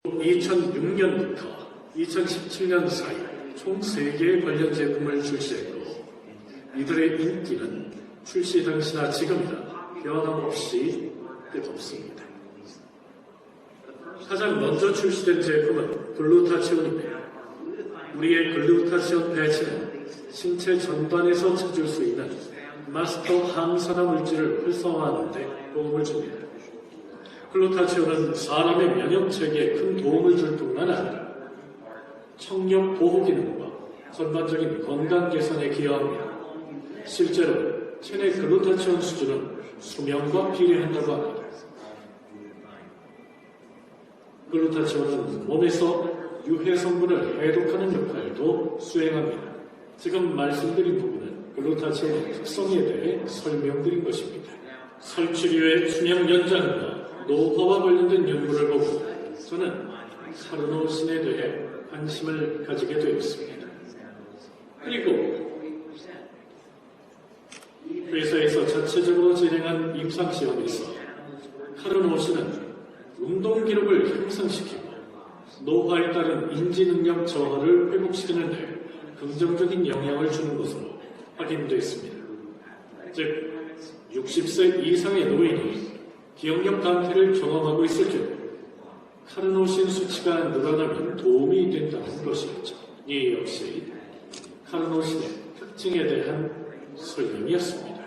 2006년부터 2017년 사이 총 3개의 관련 제품을 출시했고 이들의 인기는 출시 당시나 지금이나 변함없이 끝없습니다. 가장 먼저 출시된 제품은 글루타치온입니다. 우리의 글루타치온 배치는 신체 전반에서 찾을 수 있는 마스터 항산화 물질을 활성화하는 데 도움을 줍니다. 글루타치온은 사람의 면역체계에 큰 도움을 줄 뿐만 아니라 청력 보호 기능과 전반적인 건강 개선에 기여합니다. 실제로 체내 글루타치온 수준은 수명과 비례한다고 합니다. 글루타치온은 몸에서 유해 성분을 해독하는 역할도 수행합니다. 지금 말씀드린 부분은 글루타치온의 특성에 대해 설명드린 것입니다. 설치류의 수명 연장과 노화와 관련된 연구를 보고 저는 카르노신에 대해 관심을 가지게 되었습니다. 그리고 회사에서 자체적으로 진행한 임상시험에서 카르노신은 운동 기록을 향상시키고 노화에 따른 인지 능력 저하를 회복시키는 데 긍정적인 영향을 주는 것으로 확인됐습니다. 즉, 60세 이상의 노인이 기억력 감퇴를 경험하고 있을 경우 카르노신 수치가 늘어나면 도움이 된다는 것이었죠. 이 역시 카르노신의 특징에 대한 설명이었습니다.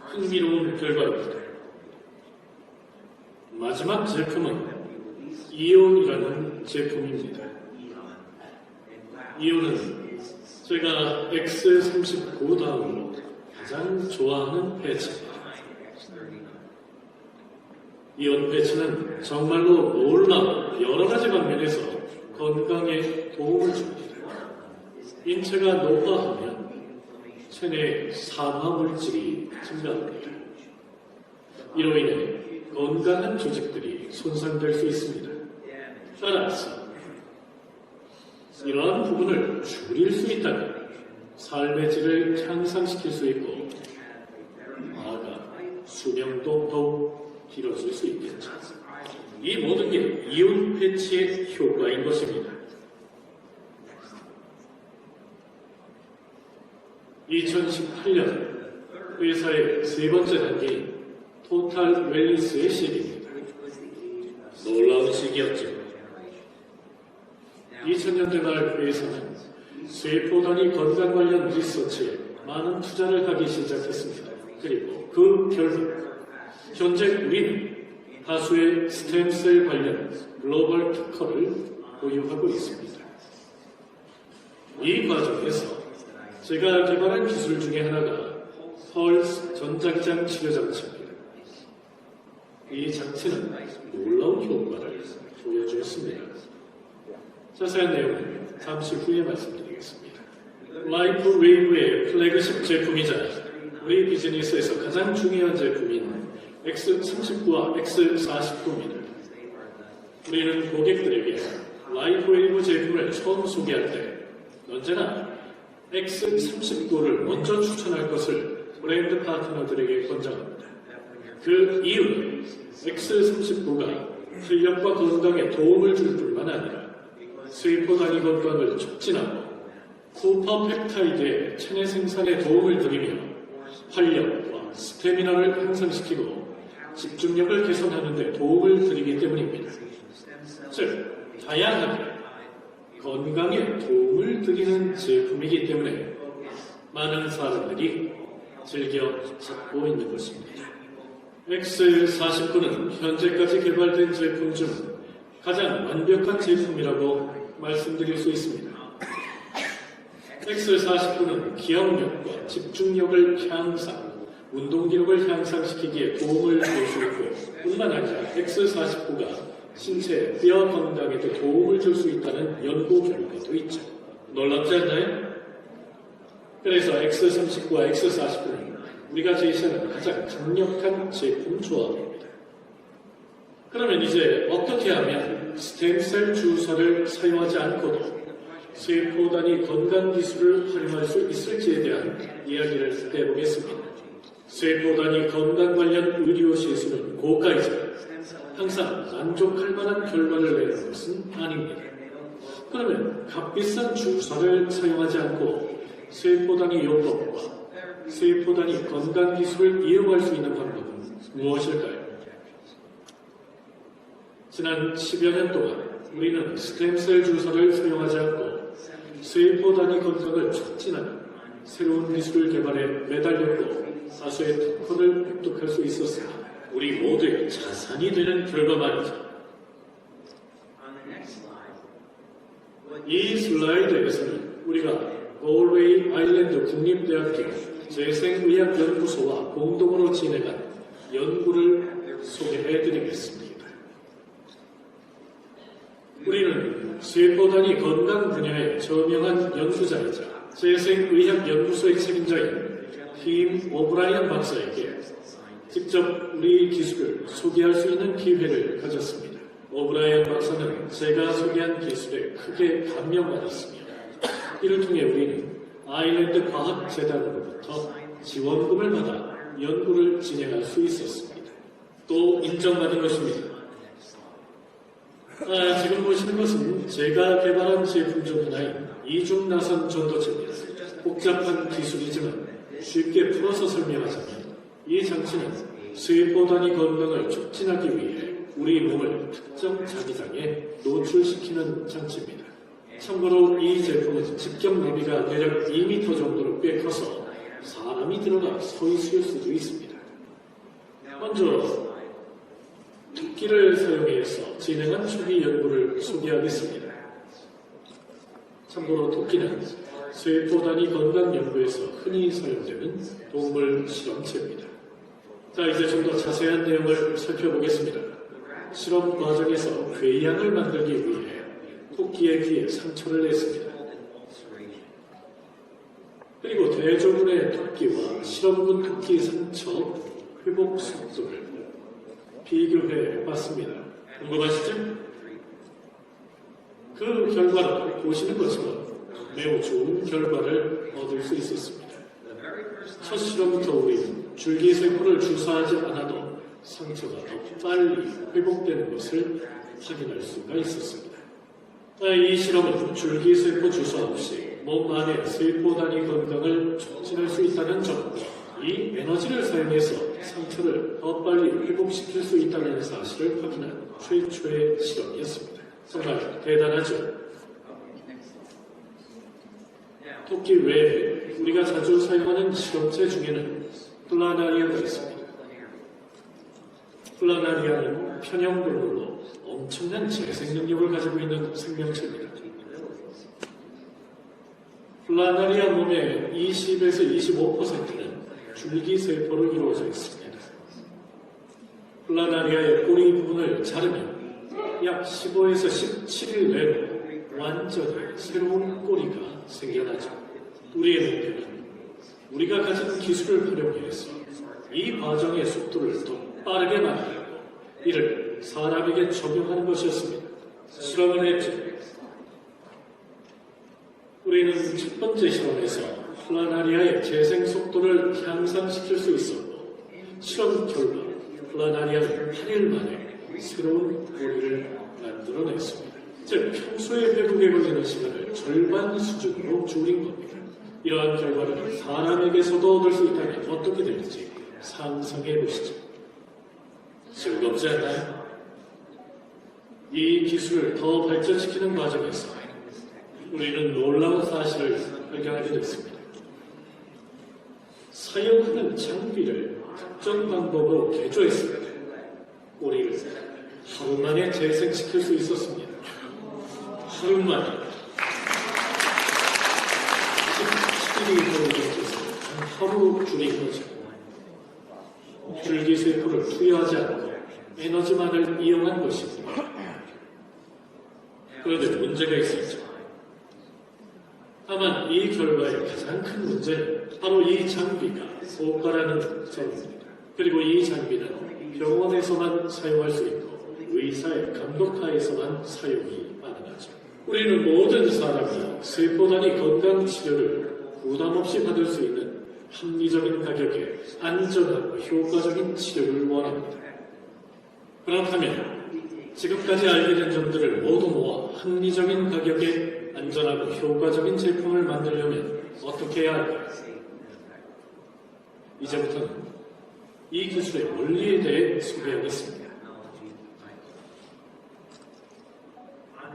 흥미로운 결과입니다. 마지막 제품은 이온이라는 제품입니다. 이온은 제가 X39 다음으로 가장 좋아하는 패치입니다. 이온 패치는 정말로 놀라운 여러 가지 방면에서 건강에 도움을 줍니다. 인체가 노화하면 체내 산화 물질이 증가합니다. 이로 인해 건강한 조직들이 손상될 수 있습니다. 따라서 이러한 부분을 줄일 수 있다면 삶의 질을 향상시킬 수 있고 나아가 수명도 더욱 길어질 수 있겠죠. 이 모든 게 이온 패치의 효과인 것입니다. 2018년 회사의 세 번째 단계인 토탈 웰니스의 시기입니다. 놀라운 시기였죠. 2000년대 말 회사는 세포 단위 건강 관련 리서치에 많은 투자를 하기 시작했습니다. 그리고 그 결과 현재 우리는 다수의 스템셀 관련 글로벌 특허를 보유하고 있습니다. 이 과정에서 제가 개발한 기술 중에 하나가 펄스 전자기장 치료 장치입니다. 이 장치는 놀라운 효과를 보여주었습니다. 자세한 내용은 잠시 후에 말씀드리겠습니다. 라이프 웨이브의 플래그십 제품이자 우리 비즈니스에서 가장 중요한 제품인 X39와 X49입니다. 우리는 고객들에게 라이프 웨이브 제품을 처음 소개할 때 언제나 X39를 먼저 추천할 것을 브랜드 파트너들에게 권장합니다. 그 이유는 X39가 활력과 건강에 도움을 줄 뿐만 아니라 세포 단위 건강을 촉진하고 코퍼펩타이드의 체내 생산에 도움을 드리며 활력과 스태미나를 향상시키고 집중력을 개선하는 데 도움을 드리기 때문입니다. 즉, 다양하게 건강에 도움을 드리는 제품이기 때문에 많은 사람들이 즐겨 찾고 있는 것입니다. X49는 현재까지 개발된 제품 중 가장 완벽한 제품이라고 말씀드릴 수 있습니다. X49는 기억력과 집중력을 향상, 운동 기록을 향상시키기에 도움을 줄 수 있고 뿐만 아니라 X49가 신체 뼈 건강에도 도움을 줄 수 있다는 연구 결과도 있죠. 놀랍지 않나요? 그래서 X39와 X49는 우리가 제시하는 가장 강력한 제품 조합입니다. 그러면 이제 어떻게 하면 스템셀 주사를 사용하지 않고도 세포 단위 건강 기술을 활용할 수 있을지에 대한 이야기를 해보겠습니다. 세포 단위 건강 관련 의료 시술은 고가이자 항상 만족할 만한 결과를 내는 것은 아닙니다. 그러면 값비싼 주사를 사용하지 않고 세포단위 요법과 세포단위 건강기술을 이용할 수 있는 방법은 무엇일까요? 지난 10여 년 동안 우리는 스템셀 주사를 사용하지 않고 세포단위 건강을 촉진하는 새로운 기술을 개발해 매달렸고 다수의 특허를 획득할 수 있었습니다. 우리 모두의 자산이 되는 결과 말이죠. 이 슬라이드에서는 우리가 골웨이 아일랜드 국립대학교 재생의학연구소와 공동으로 진행한 연구를 소개해드리겠습니다. 우리는 세포단위 건강 분야의 저명한 연구자이자 재생의학연구소의 책임자인 팀 오브라이언 박사에게 직접 우리 기술을 소개할 수 있는 기회를 가졌습니다. 오브라이언 박사는 제가 소개한 기술에 크게 감명받았으며 이를 통해 우리는 아일랜드 과학재단으로부터 지원금을 받아 연구를 진행할 수 있었습니다. 또 인정받은 것입니다. 지금 보시는 것은 제가 개발한 제품 중 하나인 이중나선 전도체입니다. 복잡한 기술이지만 쉽게 풀어서 설명하자면 이 장치는 세포단위 건강을 촉진하기 위해 우리 몸을 특정 자기장에 노출시키는 장치입니다. 참고로 이 제품은 직경 너비가 대략 2m 정도로 꽤 커서 사람이 들어가 서 있을 수도 있습니다. 먼저 토끼를 사용해서 진행한 초기 연구를 소개하겠습니다. 참고로 토끼는 세포단위 건강 연구에서 흔히 사용되는 동물 실험체입니다. 자, 이제 좀 더 자세한 내용을 살펴보겠습니다. 실험 과정에서 궤양을 만들기 위해 토끼의 귀에 상처를 냈습니다. 그리고 대조군의 토끼와 실험군 토끼 상처 회복 속도를 비교해 봤습니다. 궁금하시죠? 그 결과는 보시는 것처럼 매우 좋은 결과를 얻을 수 있었습니다. 첫 실험부터 우리는 줄기세포를 주사하지 않아도 상처가 더 빨리 회복되는 것을 확인할 수가 있었습니다. 이 실험은 줄기세포 주사 없이 몸 안의 세포단위 건강을 촉진할 수 있다는 점과 이 에너지를 사용해서 상처를 더 빨리 회복시킬 수 있다는 사실을 확인한 최초의 실험이었습니다. 정말 대단하죠? 토끼 외에 우리가 자주 사용하는 실험체 중에는 플라나리아가 있습니다. 플라나리아는 편형동물로 엄청난 재생 능력을 가지고 있는 생명체입니다. 플라나리아 몸의 20에서 25%는 줄기세포로 이루어져 있습니다. 플라나리아의 꼬리 부분을 자르면 약 15에서 17일 내로 완전히 새로운 꼬리가 생겨나죠. 우리의 목표는 우리가 가진 기술을 활용해서 이 과정의 속도를 더 빠르게 만들고 이를 사람에게 적용하는 것이었습니다. 실험을 했죠. 우리는 첫 번째 실험에서 플라나리아의 재생 속도를 향상시킬 수 있었고 실험 결과 플라나리아는 8일 만에 새로운 꼬리를 만들어냈습니다. 즉 평소의 회복에 걸리는 시간을 절반 수준으로 줄인 겁니다. 이러한 결과를 사람에게서도 얻을 수 있다면 어떻게 될지 상상해 보시죠. 즐겁지 않나요? 이 기술을 더 발전시키는 과정에서 우리는 놀라운 사실을 발견하게 됐습니다. 사용하는 장비를 특정 방법으로 개조했을 때 꼬리를 하루 만에 재생시킬 수 있었습니다. 하루 만에 17일이 걸리겠어서 하루 줄인 거죠. 줄기세포를 투여하지 않고 에너지만을 이용한 것입니다. 그런데 문제가 있었죠. 다만 이 결과의 가장 큰 문제는 바로 이 장비가 고가라는 점입니다. 그리고 이 장비는 병원에서만 사용할 수 있고 의사의 감독하에서만 사용이 가능하죠. 우리는 모든 사람이 세포단위 건강치료를 부담 없이 받을 수 있는 합리적인 가격에 안전하고 효과적인 치료를 원합니다. 그렇다면 지금까지 알게 된 점들을 모두 모아 합리적인 가격에 안전하고 효과적인 제품을 만들려면 어떻게 해야 할까요? 이제부터는 이 기술의 원리에 대해 소개하겠습니다.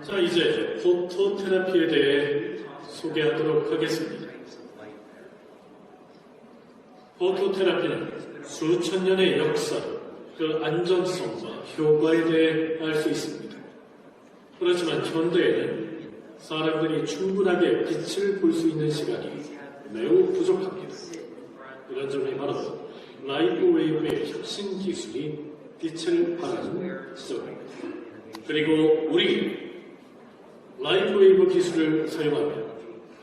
자, 이제 포토테라피에 대해 소개하도록 하겠습니다. 포토테라피는 수천 년의 역사로 그 안전성과 효과에 대해 알 수 있습니다. 그렇지만 현대에는 사람들이 충분하게 빛을 볼 수 있는 시간이 매우 부족합니다. 이런 점이 바로 라이트 웨이브의 혁신 기술이 빛을 발하는 지점입니다. 그리고 우리 라이트 웨이브 기술을 사용하면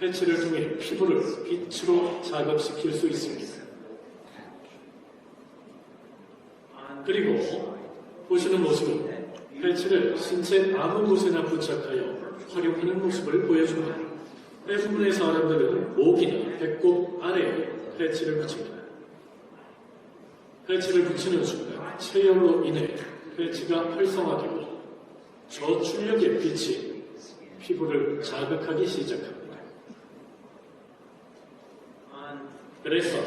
패치를 통해 피부를 빛으로 자극시킬 수 있습니다. 그리고 보시는 모습은 패치를 신체 아무 곳에나 부착하여 활용하는 모습을 보여줍니다. 대부분의 사람들은 목이나 배꼽 아래에 패치를 붙입니다. 패치를 붙이는 순간 체열로 인해 패치가 활성화되고 저출력의 빛이 피부를 자극하기 시작합니다. 그래서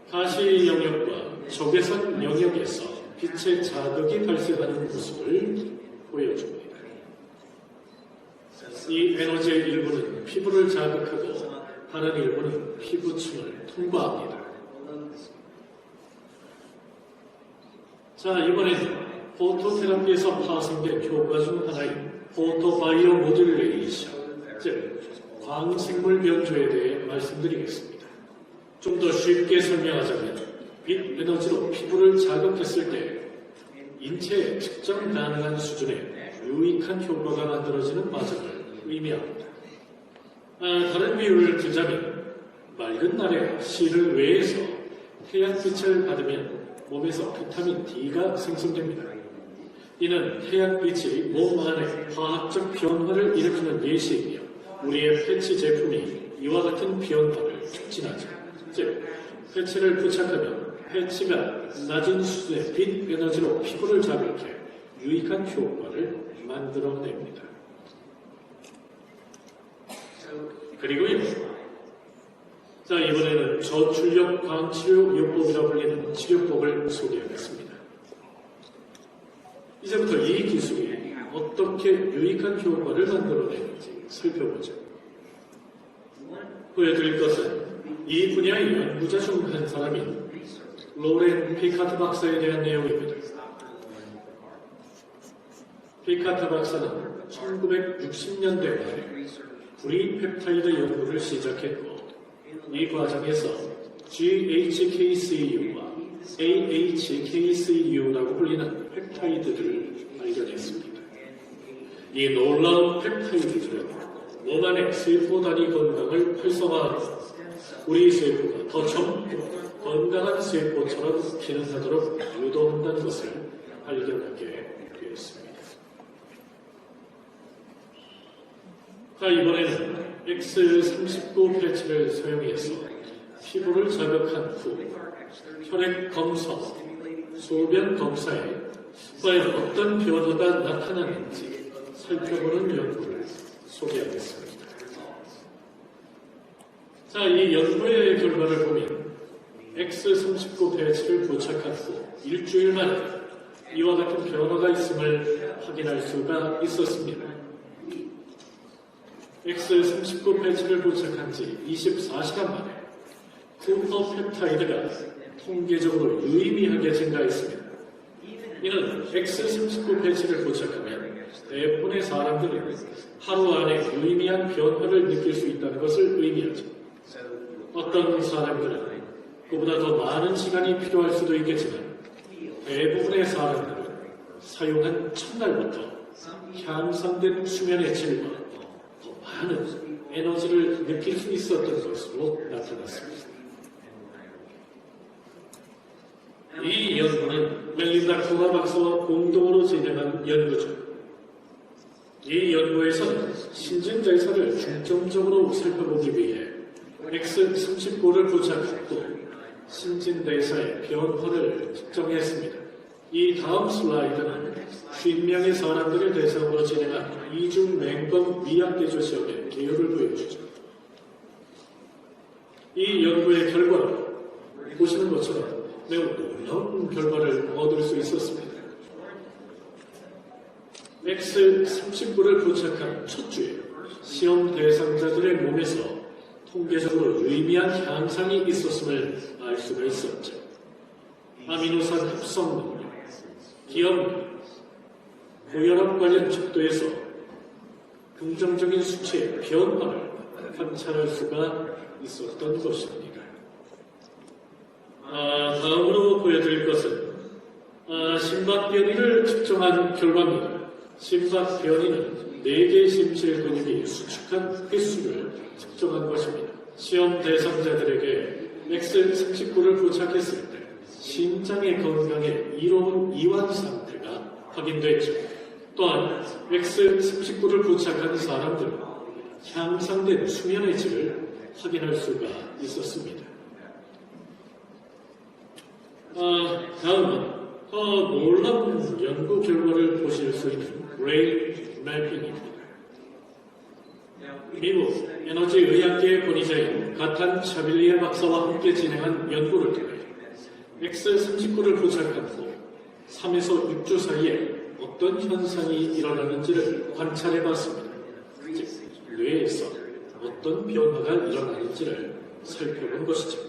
가시 영역과 적외선 영역에서 빛의 자극이 발생하는 모습을 보여줍니다. 이 에너지의 일부는 피부를 자극하고 다른 일부는 피부층을 통과합니다. 자, 이번에는 포토테라피에서 파생된 효과 중 하나인 포토바이오 모듈레이션, 즉 광생물 변조에 대해 말씀드리겠습니다. 좀 더 쉽게 설명하자면 빛 에너지로 피부를 자극했을 때 인체에 측정 가능한 수준의 유익한 효과가 만들어지는 과정을 의미합니다. 다른 비유를 들자면 맑은 날에 실을 외에서 태양빛을 받으면 몸에서 비타민 D가 생성됩니다. 이는 태양빛이 몸 안에 화학적 변화를 일으키는 예시이며 우리의 패치 제품이 이와 같은 변화를 촉진하죠. 즉, 패치를 부착하면 패치가 낮은 수준의 빛 에너지로 피부를 자극해 유익한 효과를 만들어냅니다. 그리고요. 자, 이번에는 저출력 광치료 요법이라 불리는 치료법을 소개하겠습니다. 이제부터 이 기술이 어떻게 유익한 효과를 만들어내는지 살펴보죠. 보여드릴 것은 이 분야의 연구자 중 한 사람인 로렌 피카트 박사에 대한 내용입니다. 피카트 박사는 1960년대 말에 구리펩타이드 연구를 시작했고 이 과정에서 GHKCU와 AHKCU라고 불리는 펩타이드를 발견했습니다. 이 놀라운 펩타이드들은 몸 안의 세포 단위 건강을 활성화하고 우리 세포가 더 젊고 건강한 세포처럼 기능하도록 유도한다는 것을 발견하게 되었습니다. 자, 이번에는 X39 패치를 사용해서 피부를 자극한 후 혈액 검사, 소변 검사에 과연 어떤 변화가 나타나는지 살펴보는 연구를 소개하겠습니다. 자, 이 연구의 결과를 보면 X39 패치를 부착한 후 일주일 만에 이와 같은 변화가 있음을 확인할 수가 있었습니다. X39 패치를 부착한 지 24시간 만에 쿠퍼 펩타이드가 통계적으로 유의미하게 증가했습니다. 이는 X39 패치를 부착하면 대부분의 사람들은 하루 안에 유의미한 변화를 느낄 수 있다는 것을 의미하죠. 어떤 사람들은 그보다 더 많은 시간이 필요할 수도 있겠지만 대부분의 사람들은 사용한 첫날부터 향상된 수면의 질과 더 많은 에너지를 느낄 수 있었던 것으로 나타났습니다. 이 연구는 멜린다 쿠마 박사와 공동으로 진행한 연구죠. 이 연구에서는 신진대사를 중점적으로 살펴보기 위해 X39를 부착하고 신진대사의 변화를 측정했습니다. 이 다음 슬라이드는 50명의 사람들을 대상으로 진행한 이중 맹검 위약대조 시험의 개요를 보여주죠. 이 연구의 결과는 보시는 것처럼 매우 놀라운 결과를 얻을 수 있었습니다. X39를 부착한 첫 주에 시험 대상자들의 몸에서 통계적으로 유의미한 향상이 있었음을 알 수가 있었죠. 아미노산 합성 능력, 기억력, 고혈압 관련 척도에서 긍정적인 수치의 변화를 관찰할 수가 있었던 것입니다. 다음으로 보여드릴 것은 심박 변이를 측정한 결과입니다. 심박 변이는 4개의 심실 근육이 수축한 횟수를 측정한 것입니다. 시험 대상자들에게 X39를 부착했을 때 심장의 건강에 이로운 이완 상태가 확인됐죠. 또한 X39를 부착한 사람들은 향상된 수면의 질을 확인할 수가 있었습니다. 다음은 더 놀라운 연구 결과를 보실 수 있는 브레인 매핑입니다. 미국 에너지의학계의 권위자인 가탄 샤빌리에 박사와 함께 진행한 연구를 통해 X39를 부착한 후 3에서 6주 사이에 어떤 현상이 일어나는지를 관찰해봤습니다. 즉, 뇌에서 어떤 변화가 일어나는지를 살펴본 것이죠.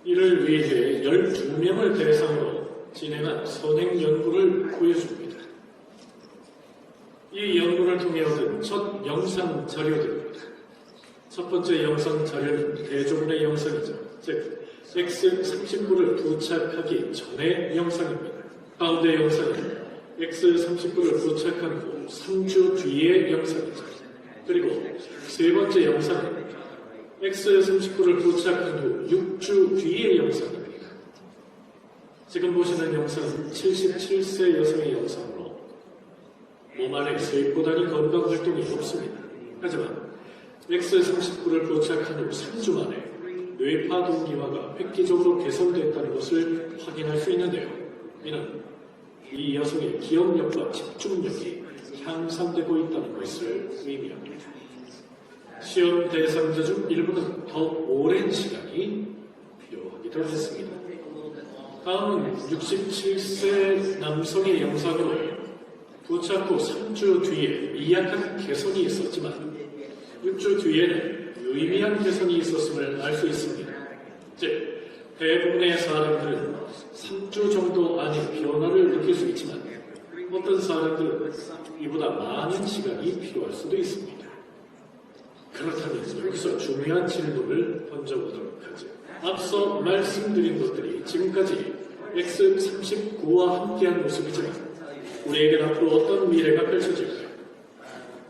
이를 위해 12명을 대상으로 진행한 선행 연구를 보여줍니다. 이 연구를 통해 얻은 첫 영상 자료들입니다. 첫 번째 영상 자료는 대조군의 영상이죠. 즉, X39를 부착하기 전의 영상입니다. 가운데 영상은 X39를 부착한 후 3주 뒤의 영상이죠. 그리고 세 번째 영상은 X39를 부착한 후 6주 뒤의 영상입니다. 지금 보시는 영상은 77세 여성의 영상으로 몸 안에 세포단위 건강 활동이 없습니다. 하지만 X39를 부착한 후 3주 만에 뇌파 동기화가 획기적으로 개선됐다는 것을 확인할 수 있는데요. 이는 이 여성의 기억력과 집중력이 향상되고 있다는 것을 의미합니다. 시험 대상자 중 일부는 더 오랜 시간이 필요하기도 했습니다. 다음은 67세 남성의 영상으로 부착 후 3주 뒤에 미약한 개선이 있었지만 6주 뒤에는 유의미한 개선이 있었음을 알 수 있습니다. 즉, 대부분의 사람들은 3주 정도 안에 변화를 느낄 수 있지만 어떤 사람들은 이보다 많은 시간이 필요할 수도 있습니다. 그렇다면 여기서 중요한 질문을 던져보도록 하죠. 앞서 말씀드린 것들이 지금까지 X39와 함께한 모습이지만 우리에겐 앞으로 어떤 미래가 펼쳐질까요?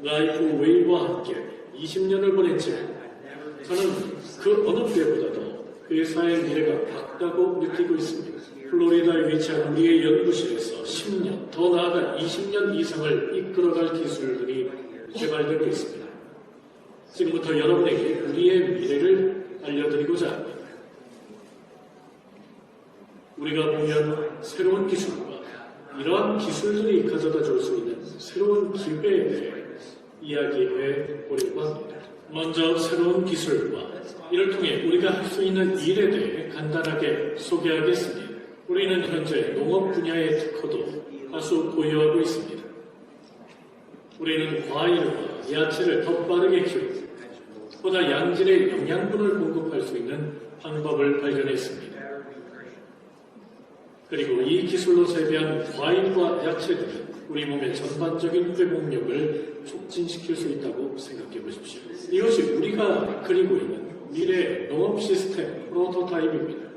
라이프 웨이브와 함께 20년을 보낸 지금 저는 그 어느 때보다도 회사의 미래가 밝다고 느끼고 있습니다. 플로리다에 위치한 우리의 연구실에서 10년, 더 나아가 20년 이상을 이끌어갈 기술들이 개발되고 있습니다. 지금부터 여러분에게 우리의 미래를 알려드리고자 합니다. 우리가 보면 새로운 기술과 이러한 기술들이 가져다 줄 수 있는 새로운 기회에 대해 이야기해 보려고 합니다. 먼저 새로운 기술과 이를 통해 우리가 할 수 있는 일에 대해 간단하게 소개하겠습니다. 우리는 현재 농업 분야의 특허도 다수 보유하고 있습니다. 우리는 과일과 야채를 더 빠르게 키우고 보다 양질의 영양분을 공급할 수 있는 방법을 발견했습니다. 그리고 이 기술로 재배한 과일과 야채들은 우리 몸의 전반적인 회복력을 촉진시킬 수 있다고 생각해 보십시오. 이것이 우리가 그리고 있는 미래의 농업 시스템 프로토타입입니다.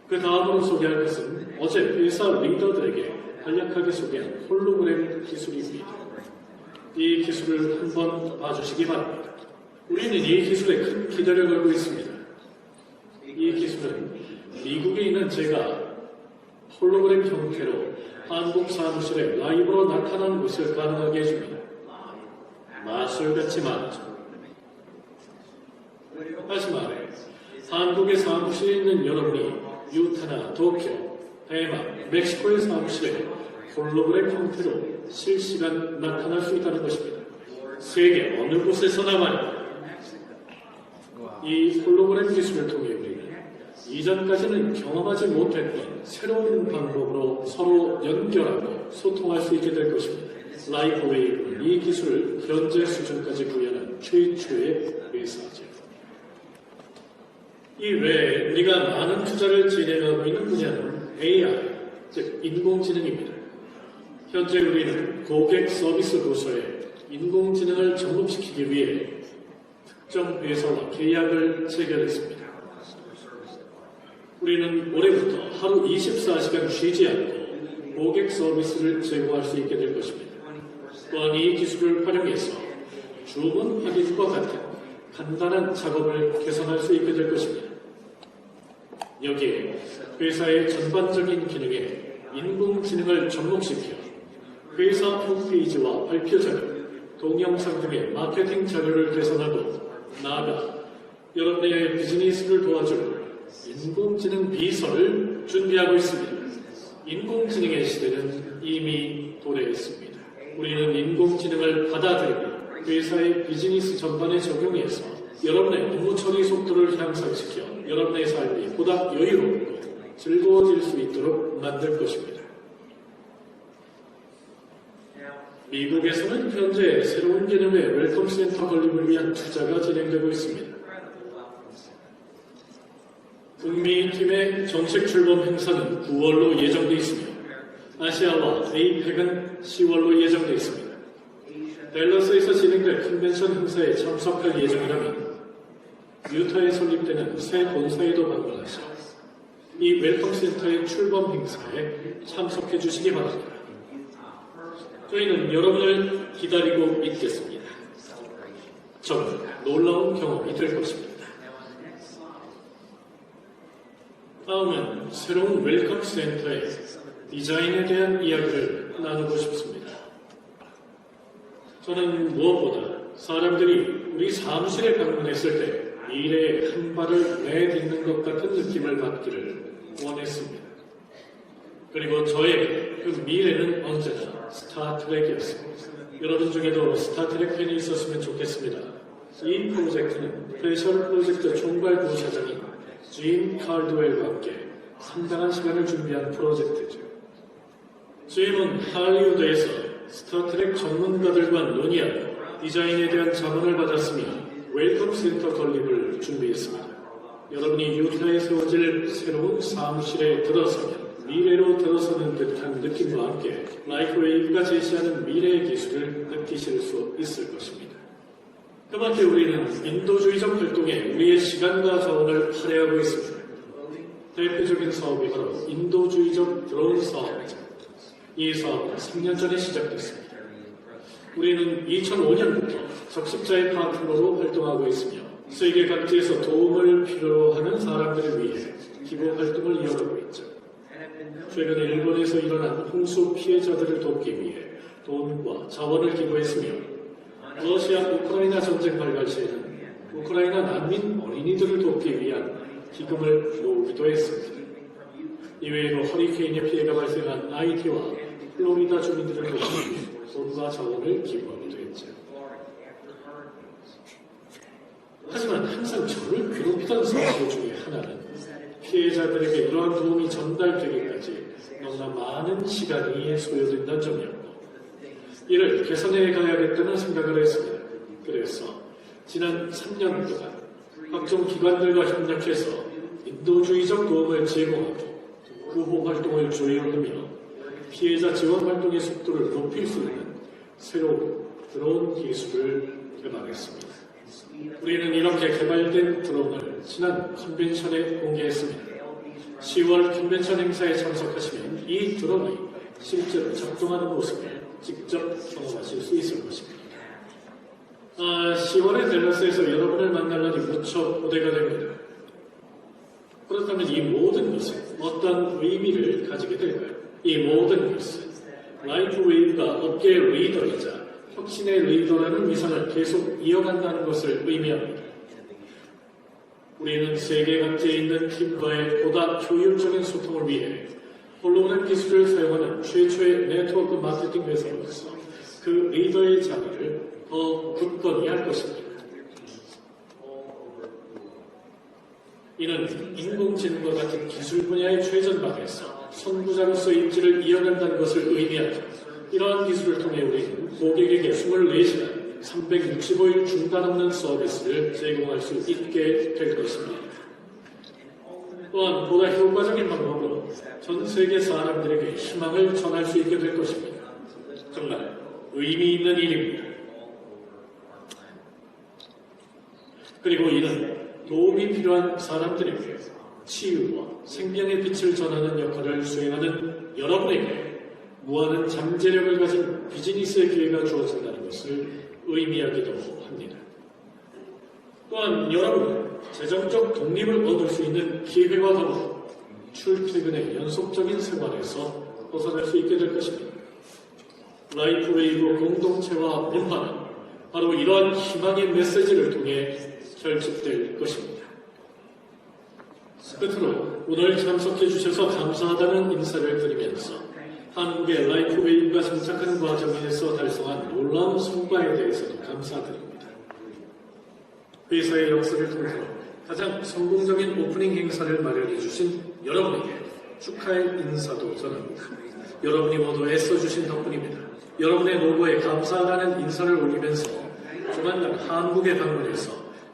그 다음으로 소개할 것은 어제 회사 리더들에게 간략하게 소개한 홀로그램 기술입니다. 이 기술을 한번 봐주시기 바랍니다. 우리는 이 기술에 큰 기대를 걸고 있습니다. 이 기술은 미국에 있는 제가 홀로그램 형태로 한국 사무실에 라이브로 나타나는 것을 가능하게 해줍니다. 마술같이 말하죠. 다시 말해, 한국의 사무실에 있는 여러분이 유타나 도쿄, 대만, 멕시코의 사무실에 홀로그램 형태로 실시간 나타날 수 있다는 것입니다. 세계 어느 곳에서나 말입니다. 이 홀로그램 기술을 통해 우리는 이전까지는 경험하지 못했던 새로운 방법으로 서로 연결하고 소통할 수 있게 될 것입니다. 라이프 웨이브는 이 기술을 현재 수준까지 구현한 최초의 회사죠. 이 외에 우리가 많은 투자를 진행하고 있는 분야는 AI, 즉 인공지능입니다. 현재 우리는 고객 서비스 부서에 인공지능을 접목시키기 위해 특정 회사와 계약을 체결했습니다. 우리는 올해부터 하루 24시간 쉬지 않고 고객 서비스를 제공할 수 있게 될 것입니다. 또한 이 기술을 활용해서 주문 확인과 같은 간단한 작업을 개선할 수 있게 될 것입니다. 여기에 회사의 전반적인 기능에 인공지능을 접목시켜 회사 홈페이지와 발표 자료, 동영상 등의 마케팅 자료를 개선하고 나아가 여러분의 비즈니스를 도와줄 인공지능 비서를 준비하고 있습니다. 인공지능의 시대는 이미 도래했습니다. 우리는 인공지능을 받아들이고 회사의 비즈니스 전반에 적용해서 여러분의 업무 처리 속도를 향상시켜 여러분의 삶이 보다 여유롭고 즐거워질 수 있도록 만들 것입니다. 미국에서는 현재 새로운 개념의 웰컴 센터 건립을 위한 투자가 진행되고 있습니다. 북미 팀의 정식 출범 행사는 9월로 예정되어 있으며 아시아와 에이펙은 10월로 예정되어 있습니다. 댈러스에서 진행될 컨벤션 행사에 참석할 예정이라면 유타에 설립되는 새 본사에도 방문하셔 이 웰컴 센터의 출범 행사에 참석해 주시기 바랍니다. 저희는 여러분을 기다리고 있겠습니다. 정말 놀라운 경험이 될 것입니다. 다음은 새로운 웰컴 센터의 디자인에 대한 이야기를 나누고 싶습니다. 저는 무엇보다 사람들이 우리 사무실에 방문했을 때 미래에 한 발을 내딛는 것 같은 느낌을 받기를 원했습니다. 그리고 저에게 그 미래는 언제나 스타트랙이었습니다. 여러분 중에도 스타트랙 팬이 있었으면 좋겠습니다. 이 프로젝트는 스페셜 프로젝트 총괄 부사장인 짐 칼드웰과 함께 상당한 시간을 준비한 프로젝트죠. 짐은 할리우드에서 스타트랙 전문가들과 논의하고 디자인에 대한 자문을 받았으며 웰컴 센터 건립을 준비했습니다. 여러분이 유타에 세워질 새로운 사무실에 들어서면 미래로 들어서는 듯한 느낌과 함께 라이프 웨이브가 제시하는 미래의 기술을 느끼실 수 있을 것입니다. 그밖에 우리는 인도주의적 활동에 우리의 시간과 자원을 할애하고 있습니다. 대표적인 사업이 바로 인도주의적 드론 사업이죠. 이 사업은 3년 전에 시작됐습니다. 우리는 2005년부터 적십자의 파트너로 활동하고 있으며 세계 각지에서 도움을 필요로 하는 사람들을 위해 기부 활동을 이어가고 있죠. 최근에 일본에서 일어난 홍수 피해자들을 돕기 위해 돈과 자원을 기부했으며 러시아 우크라이나 전쟁 발발 시에는 우크라이나 난민 어린이들을 돕기 위한 기금을 모으기도 했습니다. 이외에도 허리케인의 피해가 발생한 하이티와 플로리다 주민들을 돕기 위해 돈과 자원을 기부하기도 했죠. 하지만 항상 저를 괴롭히던 사실 중에 하나는 피해자들에게 이러한 도움이 전달되기까지 너무나 많은 시간이 소요된다는 점이었고 이를 개선해 가야겠다는 생각을 했습니다. 그래서 지난 3년 동안 각종 기관들과 협력해서 인도주의적 도움을 제공하고 구호 활동을 조율하며 피해자 지원 활동의 속도를 높일 수 있는 새로운 드론 기술을 개발했습니다. 우리는 이렇게 개발된 드론을 지난 컨벤션에 공개했습니다. 10월 컨벤션 행사에 참석하시면 이 드론이 실제로 작동하는 모습을 직접 경험하실 수 있을 것입니다. 10월에 댈러스에서 여러분을 만날 날이 무척 고대가 됩니다. 그렇다면 이 모든 것은 어떤 의미를 가지게 될까요? 이 모든 것은 라이프 웨이브가 업계의 리더이자 혁신의 리더라는 위상을 계속 이어간다는 것을 의미합니다. 우리는 세계 각지에 있는 팀과의 보다 효율적인 소통을 위해 홀로그램 기술을 사용하는 최초의 네트워크 마케팅 회사로서 그 리더의 자리를 더 굳건히 할 것입니다. 이는 인공지능과 같은 기술 분야의 최전방에서 선구자로서의 입지를 이어간다는 것을 의미하죠. 이러한 기술을 통해 우리는 고객에게 24시간 365일 중단 없는 서비스를 제공할 수 있게 될 것입니다. 또한 보다 효과적인 방법으로 전 세계 사람들에게 희망을 전할 수 있게 될 것입니다. 정말 의미 있는 일입니다. 그리고 이는 도움이 필요한 사람들에게 치유와 생명의 빛을 전하는 역할을 수행하는 여러분에게 무한한 잠재력을 가진 비즈니스의 기회가 주어진다는 것을 의미하기도 합니다. 또한 여러분은 재정적 독립을 얻을 수 있는 기회와 더불어 출퇴근의 연속적인 생활에서 벗어날 수 있게 될 것입니다. 라이프웨이브 공동체와 문화는 바로 이러한 희망의 메시지를 통해 결집될 것입니다. 끝으로 오늘 참석해 주셔서 감사하다는 인사를 드리면서 한국의 라이프웨이브가 정착하는 과정에서 달성한 놀라운 성과에 대해서도 감사드립니다. 회사의 역사를 통해서 가장 성공적인 오프닝 행사를 마련해 주신 여러분에게 축하의 인사도 전합니다. 여러분이 모두 애써주신 덕분입니다. 여러분의 노고에 감사하다는 인사를 올리면서 조만간 한국에 방문해서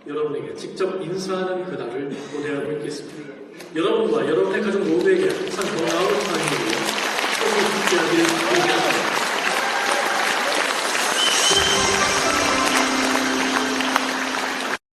여러분에게 직접 인사하는 그날을 고대하고 있겠습니다. 여러분과 여러분의 가족 모두에게 항상 건강하고 사랑을